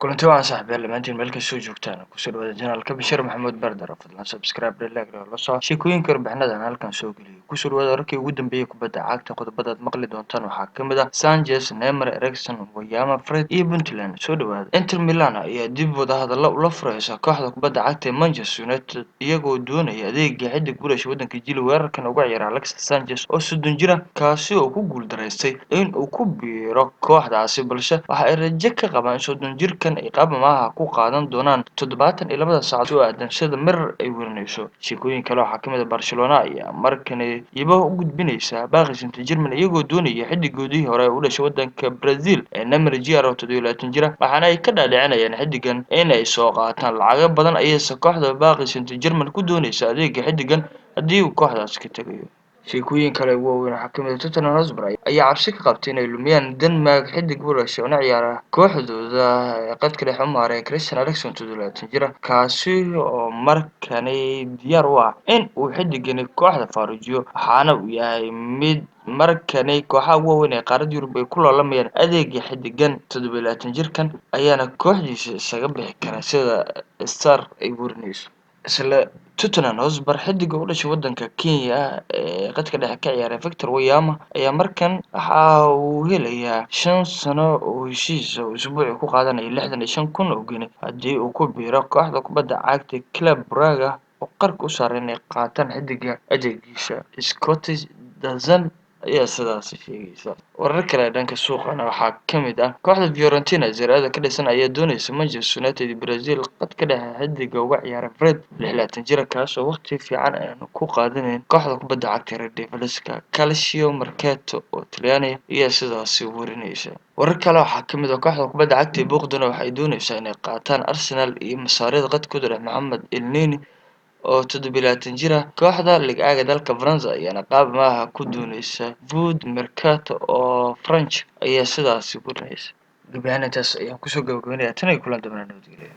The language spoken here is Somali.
kulanti waan saaxiibayaal dhammaantiin meel kastoo joogtaan kusoo dhawaada janaalka Bashir Maxamuud Bardar fadlan subscribe like la soo sheekooyinka warbixinadan halkan soo geliyo kusoo dhawaada wararkii ugu dambeeyay kubadda cagta qodobada aad maqli doontaan waxaa ka mid ah Sanchez, Neymar, Eriksen, Wanyama, Fred iyo Puntland soo dhawaada Inter Milan ayaa dib wada hadallo ula furaysa kooxda kubadda cagta ee Manchester United iyagoo doonaya adeega xiddig bulasha waddanka Chile weerarkan uga ciyaara Alexis Sanchez oo 30 jira kaasi oo ku guuldareystay in uu ku biiro kooxdaasi balse waxa ay rajo ka qabaan 30 jirkan ay qaab maaha ku qaadan doonaan 72 saacadood oo aadan sida mir ay warinayso sheekooyin kale waxaa kamid ah Barcelona ayaa markan iba u gudbinaysa baaqi Saint Germain iyagoo doonaya xiddigoodii hore u dhashay waddanka Brazil ee Neymar Jr. oo 27 jira waxaana ay ka dhaadhicinayaan xiddigan in ay soo qaataan lacago badan ayayse kooxda baaqi Saint Germain ku doonaysa adeega xiddigan haddii uu kooxdaas ka tagayo sheekooyin kale waaweyn waxaa kamid ah Tottenham Hotspur ayaa cabsi ka qabtay inay lumiyaan Denmark xiddig bulasha una ciyaara kooxdooda qadka dhexe u maareeya Christian Eriksen 27 jira kaasi oo markani diyaar u ah in uu xiddigani kooxda faarujiyo waxaana uu yahay mid markani kooxaha waaweyn ee qaaradda Yurub ay ku loolamayaan adeega xiddigan 27 jirkan ayaana kooxdiisa isaga bixi kara sida Star ay warinayso isla Tottenham Hotspur xiddiga u dhashay waddanka Kenya ee qadka dhexe ka ciyaara Victor Wanyama ayaa markan waxa uu helayaa 5 sano oo heshiis ah oo usbuucii ku qaadanaya 65,000 oo geni haddii uu ku biiro kooxda kubadda cagta Club Brugge oo qarka u saaran inay qaataan xiddiga adeegiisa Scottish Dazan ayaa sidaas sheegaysa warar kale dhanka suuqana waxaa ka mid ah kooxda Fiorentina ziraada ka dhisan ayaa doonaysa Manchester United iyo Brazil qadka dhexe xiddiga uga ciyaara Fred 26 jira kaas oo waqti fiican aan ku qaadanayn kooxda kubadda cagta Red Devilska Calcio Mercato oo Talyaaniga iyo sidaas warinaysa warar kale waxaa ka mid ah kooxda kubadda cagta Boqdona waxay doonaysaa inay qaataan Arsenal iyo masaarida qadkooda dhexe Mohamed Elneny oo 27 jira kooxda Liga dalka France ayaana qaab maaha ku doonaysa Food Mercato oo French ayaa sidaas warinaysa gabadhaantaas ayaan kusoo gabagabeynaya tan iyo kulan dambe nabadgelyo